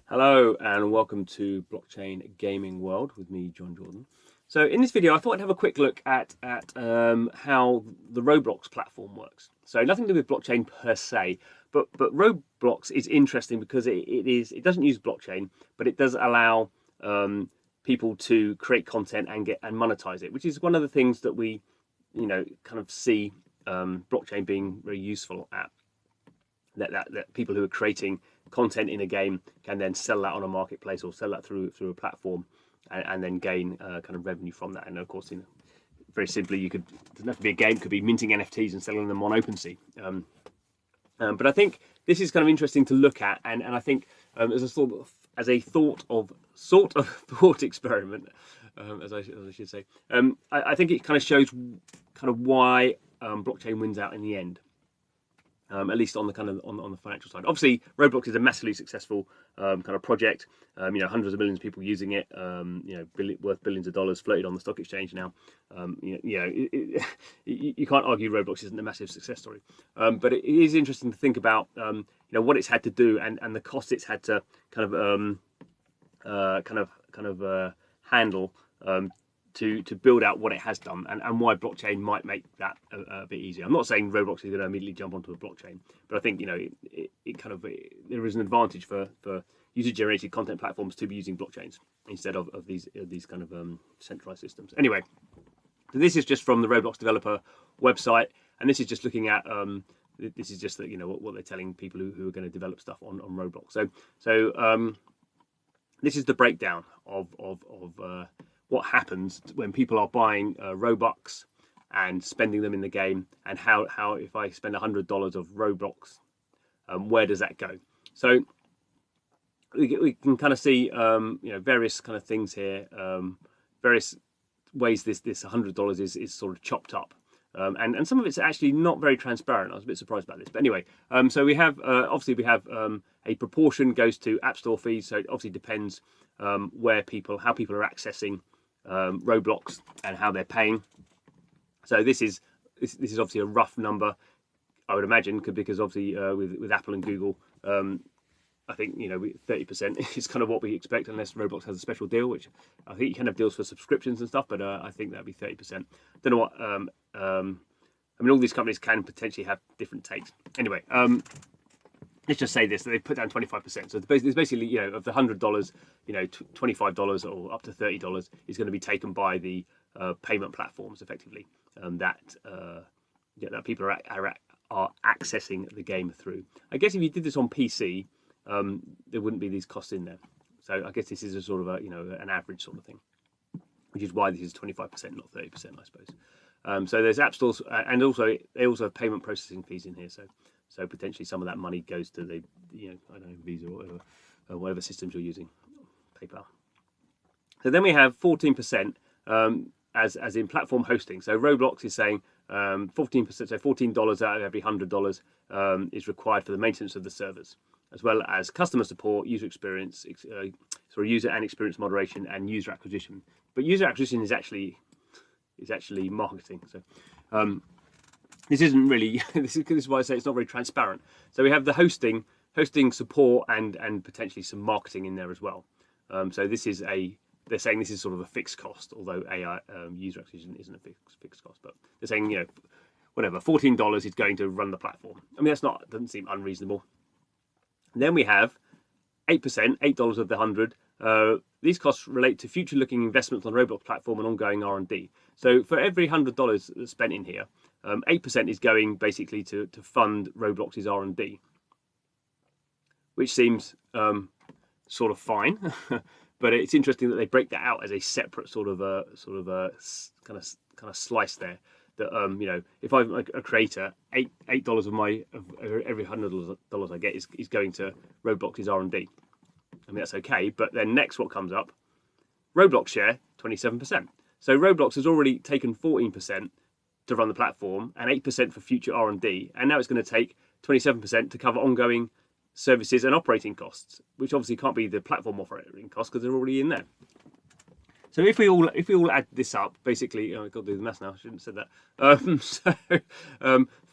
Hello and welcome to Blockchain Gaming World with me, John Jordan. So in this video, I thought I'd have a quick look at how the Roblox platform works. So nothing to do with blockchain per se, but Roblox is interesting because it doesn't use blockchain, but it does allow people to create content and monetize it, which is one of the things that we kind of see blockchain being very useful at. That people who are creating content in a game can then sell that on a marketplace or sell that through a platform and then gain kind of revenue from that. And of course, very simply, it doesn't have to be a game; it could be minting NFTs and selling them on OpenSea. But I think this is kind of interesting to look at, and I think as a thought experiment, as I should say, I think it kind of shows kind of why blockchain wins out in the end. At least on the kind of on the financial side. Obviously, Roblox is a massively successful kind of project. Hundreds of millions of people using it. Worth billions of dollars, floated on the stock exchange now. You can't argue Roblox isn't a massive success story. But it is interesting to think about what it's had to do and the cost it's had to kind of handle. To build out what it has done and why blockchain might make that a bit easier. I'm not saying Roblox is going to immediately jump onto a blockchain, but I think there is an advantage for user-generated content platforms to be using blockchains instead of these kind of centralized systems. Anyway, so this is just from the Roblox developer website, and this is just looking at this is just what they're telling people who are going to develop stuff on Roblox. So this is the breakdown of what happens when people are buying Robux and spending them in the game, and how if I spend $100 of Roblox, where does that go? So we can kind of see various kind of things here, various ways this $100 is sort of chopped up. And some of it's actually not very transparent. I was a bit surprised about this, but anyway. So we have obviously we have a proportion goes to App Store fees. So it obviously depends how people are accessing Roblox and how they're paying. So this is obviously a rough number, I would imagine, because obviously with Apple and Google, I think 30% is kind of what we expect, unless Roblox has a special deal, which I think you can have deals for subscriptions and stuff, but I think that'd be 30%. Don't know what. I mean, all these companies can potentially have different takes. Anyway, let's just say this: that they put down 25%. So there's basically, of the $100, $25 or up to $30 is going to be taken by the payment platforms, effectively, that people are accessing the game through. I guess if you did this on PC, there wouldn't be these costs in there. So I guess this is a sort of an average sort of thing, which is why this is 25%, not 30%, I suppose. So there's app stores, and also they also have payment processing fees in here. So potentially some of that money goes to the I don't know, Visa or whatever systems you're using, PayPal. So then we have 14% as in platform hosting. So Roblox is saying 14%, so $14 out of every $100 is required for the maintenance of the servers, as well as customer support, user experience, user and experience moderation, and user acquisition. But user acquisition is actually marketing. So this isn't really. This is why I say it's not very transparent. So we have the hosting support, and potentially some marketing in there as well. So they're saying this is sort of a fixed cost, although AI user acquisition isn't a fixed cost. But they're saying whatever, $14 is going to run the platform. I mean, doesn't seem unreasonable. And then we have 8%, $8 of the 100. These costs relate to future-looking investments on Roblox platform and ongoing R&D. So for every $100 that's spent in here, 8% is going basically to fund Roblox's R&D, which seems sort of fine. But it's interesting that they break that out as a separate sort of a kind of slice there. That if I'm a creator, $8 of every $100 I get is going to Roblox's R&D. I mean, that's okay. But then next, what comes up? Roblox share 27%. So Roblox has already taken 14% to run the platform and 8% for future R&D, and now it's going to take 27% to cover ongoing services and operating costs, which obviously can't be the platform operating costs because they're already in there. So if we all add this up, basically, I've got to do the math now. I shouldn't have said that.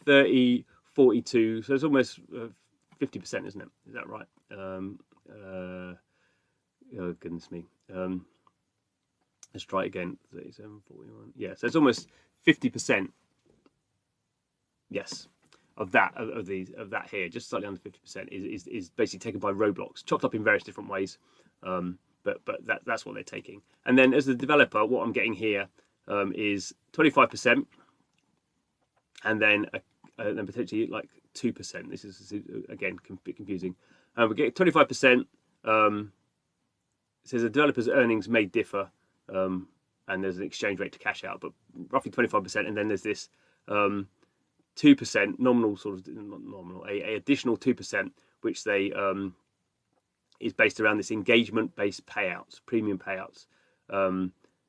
30, 42. So it's almost 50%, isn't it? Is that right? Oh goodness me. Let's try it again. 37, 41. Yeah, so it's almost 50%. Yes, of that here, just slightly under 50% is basically taken by Roblox, chopped up in various different ways. But that's what they're taking. And then as the developer, what I'm getting here is 25%, and then potentially like 2%. This is again a bit confusing. We get 25%. It says the developer's earnings may differ, and there's an exchange rate to cash out, but roughly 25%. And then there's this 2% nominal, sort of not nominal, a additional 2%, which they is based around this engagement-based payouts, premium payouts.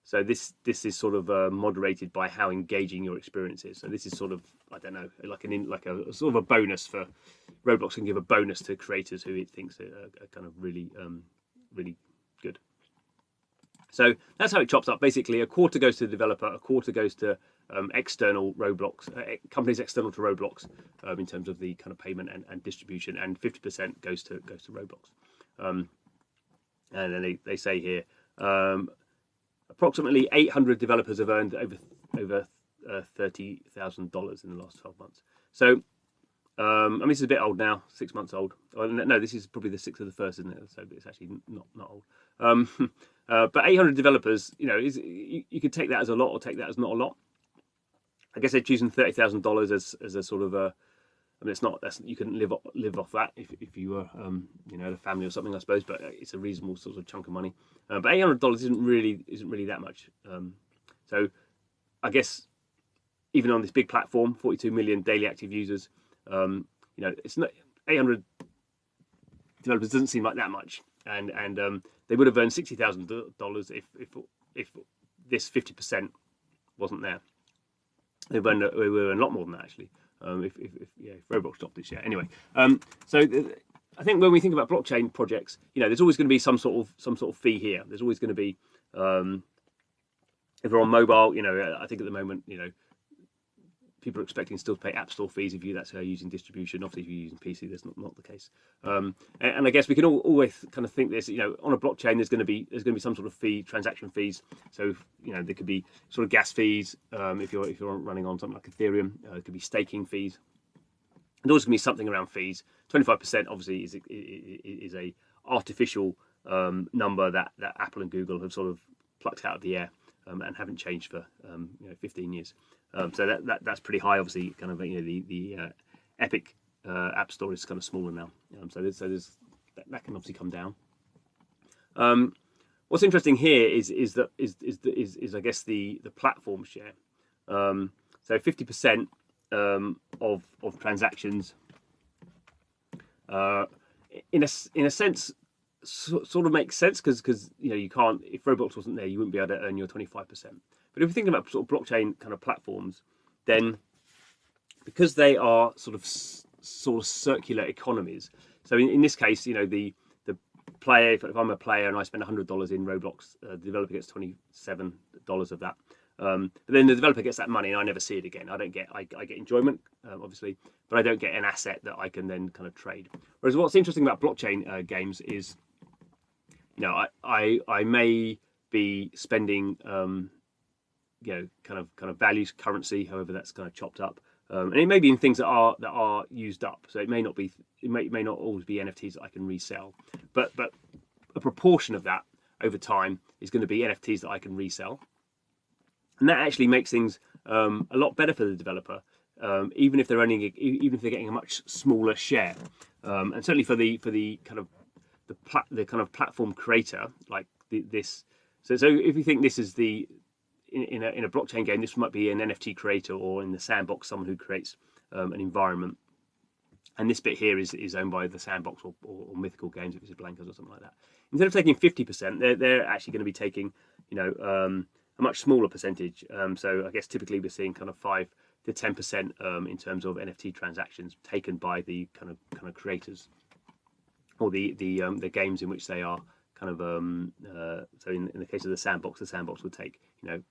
So this is sort of moderated by how engaging your experience is. So this is sort of, I don't know, like a sort of a bonus for Roblox can give a bonus to creators who it thinks are kind of really really good. So that's how it chops up. Basically, a quarter goes to the developer, a quarter goes to external Roblox companies external to Roblox in terms of the kind of payment and distribution, and 50% goes to Roblox. And then they say here approximately 800 developers have earned over $30,000 in the last 12 months. So I mean, this is a bit old now, 6 months old. Oh, no, this is probably the 6th of the 1st, isn't it? So it's actually not old. But 800 developers, you know, you could take that as a lot or take that as not a lot. I guess they're choosing $30,000 as a sort of a. I mean, it's not. You couldn't live off that if you were, you know, a family or something, I suppose. But it's a reasonable sort of chunk of money. But $800 isn't really that much. So I guess even on this big platform, 42 million daily active users. You know, it's not 800 developers doesn't seem like that much, and they would have earned $60,000 if this 50% wasn't there. They would earn a lot more than that actually. If Roblox stopped this year. Anyway, so I think when we think about blockchain projects, you know, there's always going to be some sort of fee here. There's always going to be if we're on mobile, you know, I think at the moment, you know, people are expecting still to pay App Store fees if that's how you're using distribution. Obviously, if you're using PC, that's not the case. And I guess we can always kind of think this, you know, on a blockchain, there's going to be some sort of fee, transaction fees. So, you know, there could be sort of gas fees if you're running on something like Ethereum. There could be staking fees. And there's going to be something around fees. 25% obviously is a artificial number that Apple and Google have sort of plucked out of the air and haven't changed for 15 years. So that's pretty high. Obviously, kind of, you know, the Epic App Store is kind of smaller now. So there's that can obviously come down. What's interesting here is I guess the platform share. So 50% of transactions, in a sense, sort of makes sense because you know, you can't, if Roblox wasn't there, you wouldn't be able to earn your 25%. But if we're thinking about sort of blockchain kind of platforms, then because they are sort of circular economies. So in this case, you know, the player, if I'm a player and I spend $100 in Roblox, the developer gets $27 of that. But then the developer gets that money and I never see it again. I get enjoyment, obviously, but I don't get an asset that I can then kind of trade. Whereas what's interesting about blockchain games is, you know, I may be spending you know, kind of values currency, however that's kind of chopped up, and it may be in things that are used up. So it may not always be NFTs that I can resell, but a proportion of that over time is going to be NFTs that I can resell, and that actually makes things a lot better for the developer, even if they're getting a much smaller share, and certainly for the kind of platform creator like this. So if you think this is in a blockchain game, this might be an NFT creator, or in the sandbox, someone who creates an environment. And this bit here is owned by the sandbox or Mythical Games, if it's a Blankers or something like that. Instead of taking 50%, they're actually going to be taking, you know, a much smaller percentage. So I guess typically we're seeing kind of 5 to 10% in terms of NFT transactions taken by the kind of creators, or the games in which they are kind of so in the case of the sandbox would take, you know,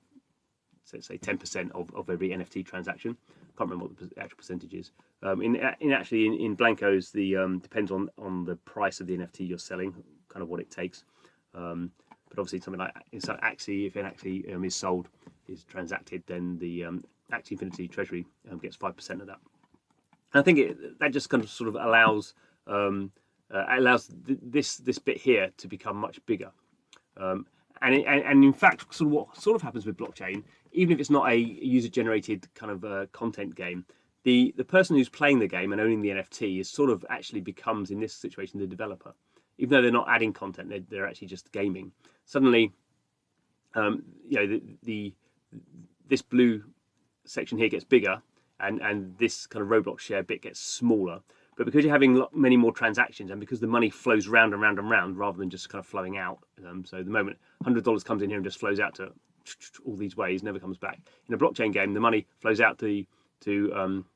say 10% of every NFT transaction. I can't remember what the actual percentage is. In Blankos, the depends on the price of the NFT you're selling, kind of what it takes. But obviously something like inside Axie, if an Axie is sold, is transacted, then the Axie Infinity Treasury gets 5% of that. And I think that just kind of sort of allows this bit here to become much bigger. And in fact, sort of what sort of happens with blockchain, even if it's not a user-generated kind of content game, the person who's playing the game and owning the NFT is sort of actually becomes, in this situation, the developer. Even though they're not adding content, they're actually just gaming. Suddenly, this blue section here gets bigger, and this kind of Roblox share bit gets smaller. But because you're having many more transactions, and because the money flows round and round and round rather than just kind of flowing out, so the moment $100 comes in here and just flows out to all these ways, never comes back. In a blockchain game, the money flows out to sort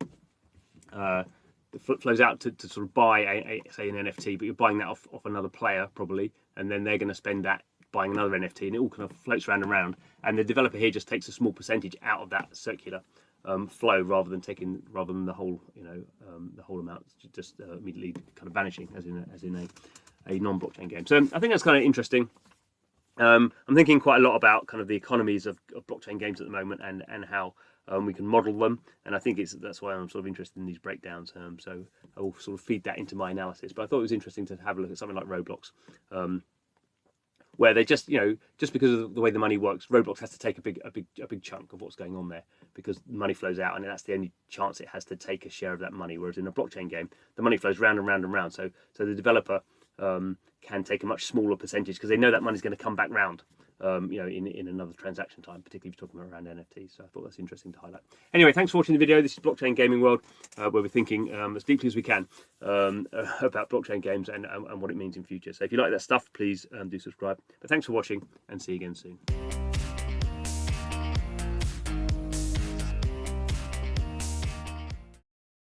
of buy say an NFT, but you're buying that off another player probably, and then they're going to spend that buying another NFT, and it all kind of floats round and round. And the developer here just takes a small percentage out of that circular flow rather than the whole the whole amount just immediately kind of vanishing as in a non-blockchain game. So I think that's kind of interesting. I'm thinking quite a lot about kind of the economies of blockchain games at the moment and how we can model them, and I think that's why I'm sort of interested in these breakdowns. So I will sort of feed that into my analysis. But I thought it was interesting to have a look at something like Roblox, where they just because of the way the money works, Roblox has to take a big chunk of what's going on there because money flows out, and that's the only chance it has to take a share of that money. Whereas in a blockchain game, the money flows round and round and round. So the developer can take a much smaller percentage because they know that money's going to come back round. In another transaction time, particularly if you're talking about around NFTs. So I thought that's interesting to highlight. Anyway, thanks for watching the video. This is Blockchain Gaming World, where we're thinking as deeply as we can about blockchain games and what it means in future. So if you like that stuff, please do subscribe. But thanks for watching, and see you again soon.